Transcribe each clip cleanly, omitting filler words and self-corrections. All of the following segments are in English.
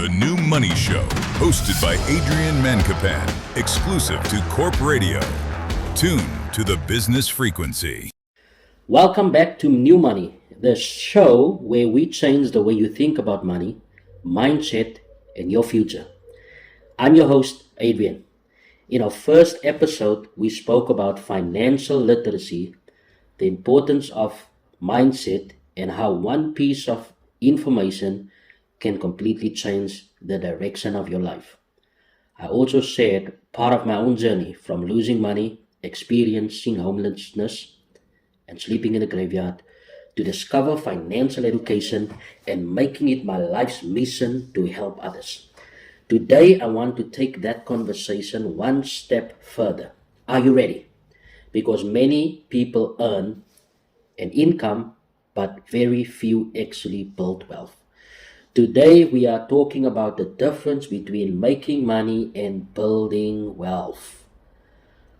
The New Money Show, hosted by Adrian Mankapan, exclusive to Corp Radio. Tune to the business frequency. Welcome back to New Money, the show where we change the way you think about money, mindset, and your future. I'm your host, Adrian. In our first episode, we spoke about financial literacy, the importance of mindset, and how one piece of information can completely change the direction of your life. I also shared part of my own journey from losing money, experiencing homelessness, and sleeping in a graveyard to discover financial education and making it my life's mission to help others. Today, I want to take that conversation one step further. Are you ready? Because many people earn an income, but very few actually build wealth. Today, we are talking about the difference between making money and building wealth.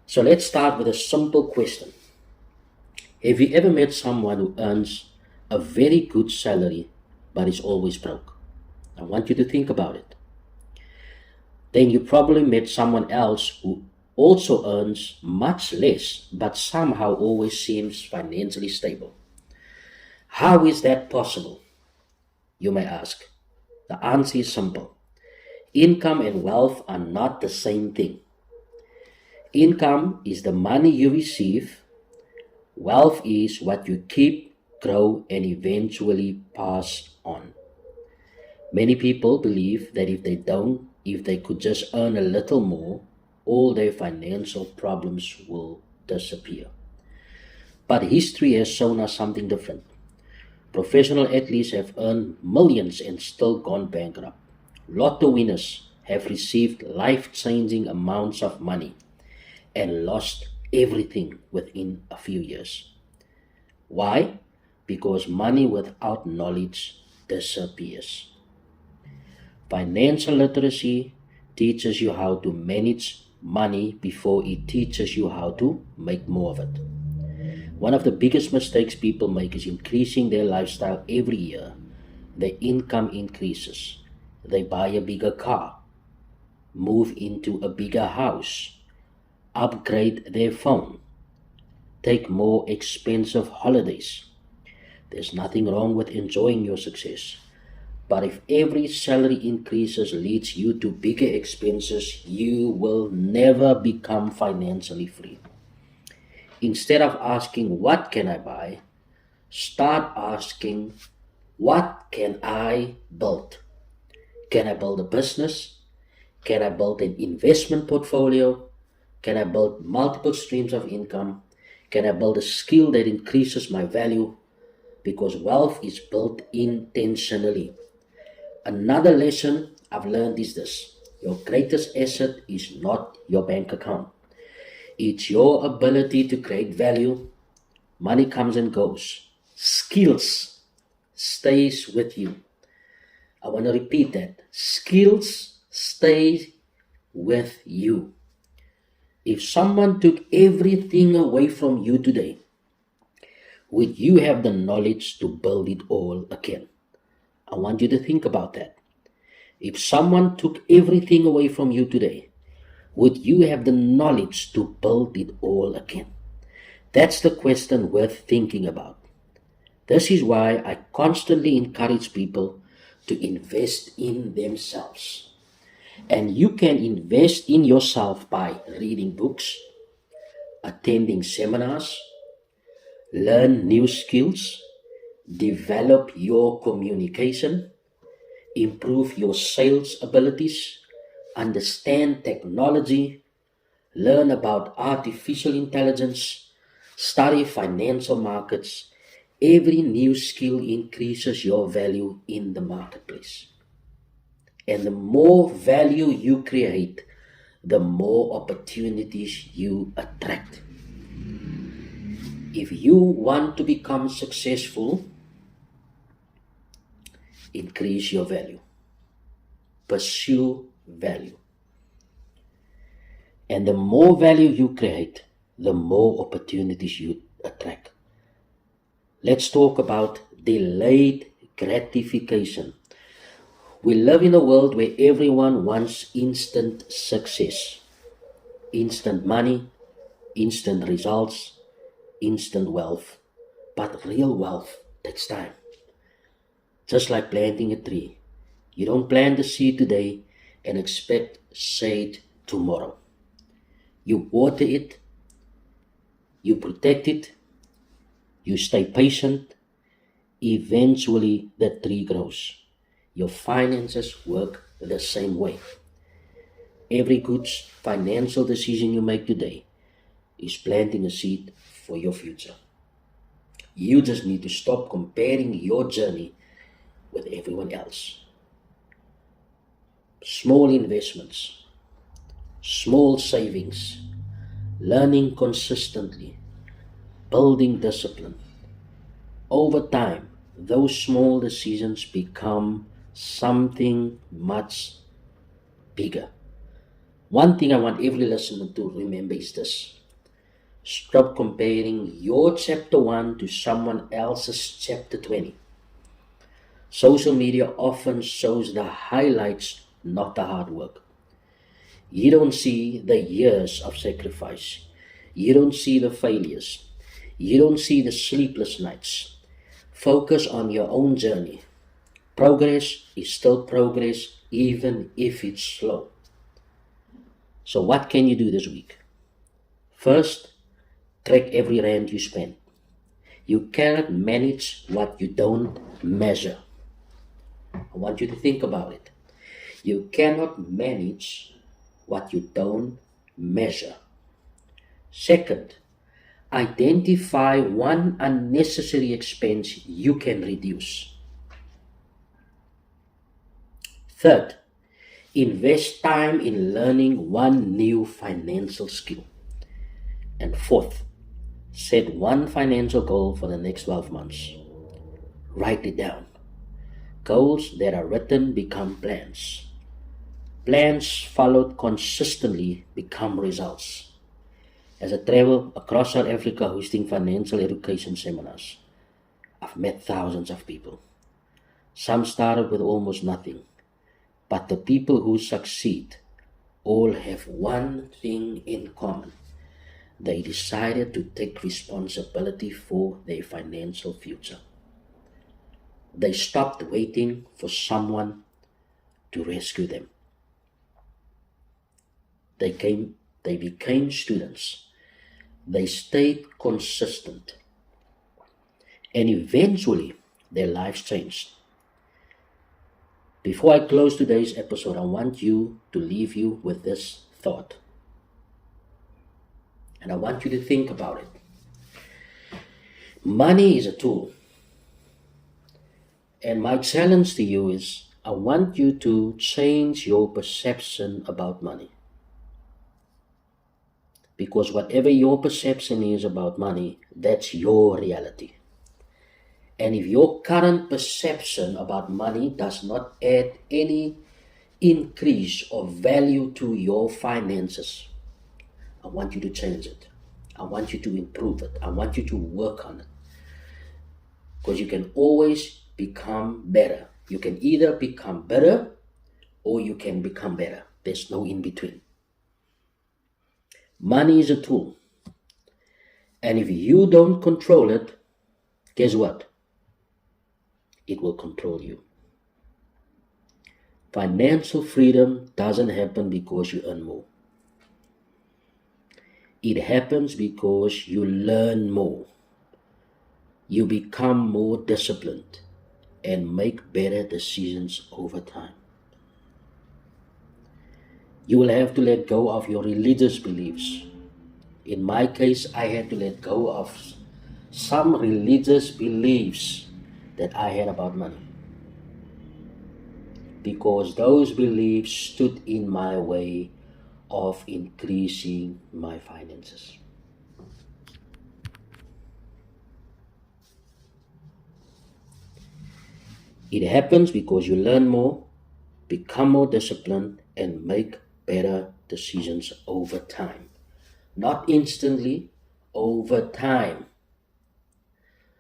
So let's start with a simple question. Have you ever met someone who earns a very good salary but is always broke? I want you to think about it. Then you probably met someone else who also earns much less but somehow always seems financially stable. How is that possible? You may ask. The answer is simple. Income and wealth are not the same thing. Income is the money you receive. Wealth is what you keep, grow, and eventually pass on. Many people believe that if they could just earn a little more, all their financial problems will disappear. But history has shown us something different. Professional athletes have earned millions and still gone bankrupt. Lotto winners have received life-changing amounts of money and lost everything within a few years. Why? Because money without knowledge disappears. Financial literacy teaches you how to manage money before it teaches you how to make more of it. One of the biggest mistakes people make is increasing their lifestyle every year. Their income increases. They buy a bigger car, move into a bigger house, upgrade their phone, take more expensive holidays. There's nothing wrong with enjoying your success. But if every salary increases leads you to bigger expenses, you will never become financially free. Instead of asking, what can I buy? Start asking, what can I build? Can I build a business? Can I build an investment portfolio? Can I build multiple streams of income? Can I build a skill that increases my value? Because wealth is built intentionally. Another lesson I've learned is this. Your greatest asset is not your bank account. It's your ability to create value. Money comes and goes. Skills stays with you. I want to repeat that. Skills stay with you. If someone took everything away from you today, would you have the knowledge to build it all again? I want you to think about that. If someone took everything away from you today, would you have the knowledge to build it all again? That's the question worth thinking about. This is why I constantly encourage people to invest in themselves. And you can invest in yourself by reading books, attending seminars, learn new skills, develop your communication, improve your sales abilities, understand technology, learn about artificial intelligence, study financial markets. Every new skill increases your value in the marketplace. And the more value you create, the more opportunities you attract. If you want to become successful, increase your value. Pursue value. And the more value you create, the more opportunities you attract. Let's talk about delayed gratification. We live in a world where everyone wants instant success, instant money, instant results, instant wealth. But real wealth takes time. Just like planting a tree. You don't plant the seed today and expect shade tomorrow. You water it, you protect it, you stay patient. Eventually, the tree grows. Your finances work the same way. Every good financial decision you make today is planting a seed for your future. You just need to stop comparing your journey with everyone else. Small investments, small savings, learning consistently, building discipline. Over time, those small decisions become something much bigger. One thing I want every listener to remember is this: stop comparing your chapter 1 to someone else's chapter 20. Social media often shows the highlights, not the hard work. You don't see the years of sacrifice. You don't see the failures. You don't see the sleepless nights. Focus on your own journey. Progress is still progress, even if it's slow. So, what can you do this week? First, track every rand you spend. You cannot manage what you don't measure. I want you to think about it. You cannot manage what you don't measure. Second, identify one unnecessary expense you can reduce. Third, invest time in learning one new financial skill. And fourth, set one financial goal for the next 12 months. Write it down. Goals that are written become plans. Plans followed consistently become results. As I travel across South Africa hosting financial education seminars, I've met thousands of people. Some started with almost nothing, but the people who succeed all have one thing in common. They decided to take responsibility for their financial future. They stopped waiting for someone to rescue them. They became students. They stayed consistent. And eventually, their lives changed. Before I close today's episode, I want to leave you with this thought. And I want you to think about it. Money is a tool. And my challenge to you is, I want you to change your perception about money. Because whatever your perception is about money, that's your reality. And if your current perception about money does not add any increase or value to your finances, I want you to change it. I want you to improve it. I want you to work on it. Because you can always become better. You can either become better or you can become better. There's no in between. Money is a tool. And if you don't control it, guess what? It will control you. Financial freedom doesn't happen because you earn more. It happens because you learn more. You become more disciplined and make better decisions over time. You will have to let go of your religious beliefs. In my case, I had to let go of some religious beliefs that I had about money, because those beliefs stood in my way of increasing my finances. It happens because you learn more, become more disciplined, and make better decisions over time. Not instantly, over time.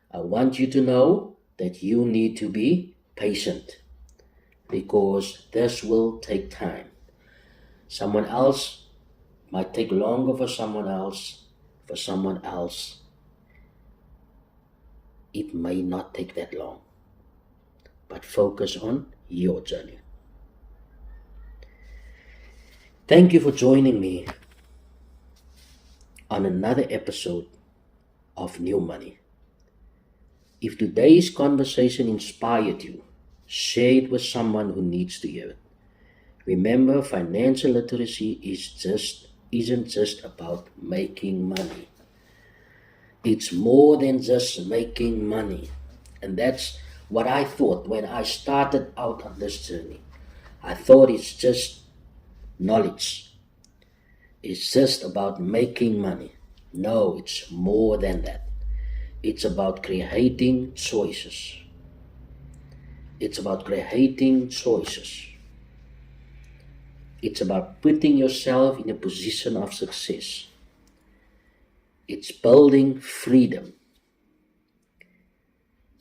I want you to know that you need to be patient. because this will take time. Someone else might take longer for someone else. For someone else, it may not take that long. But focus on your journey. Thank you for joining me on another episode of New Money. If today's conversation inspired you, share it with someone who needs to hear it. Remember, financial literacy isn't just about making money. It's more than just making money. And that's what I thought when I started out on this journey. I thought it's just knowledge. It's just about making money. No, it's more than that. It's about creating choices. It's about creating choices. It's about putting yourself in a position of success. It's building freedom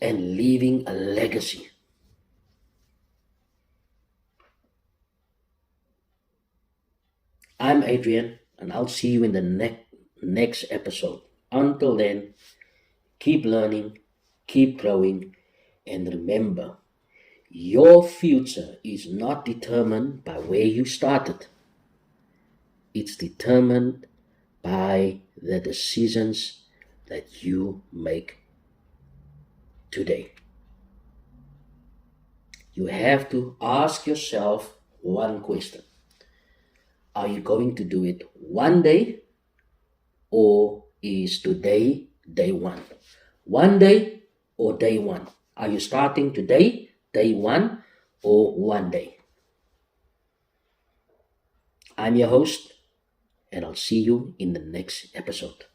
and leaving a legacy. I'm Adrian, and I'll see you in the next episode. Until then, keep learning, keep growing, and remember, your future is not determined by where you started. It's determined by the decisions that you make today. You have to ask yourself one question. Are you going to do it one day, or is today day one? One day or day one? Are you starting today, day one, or one day? I'm your host, and I'll see you in the next episode.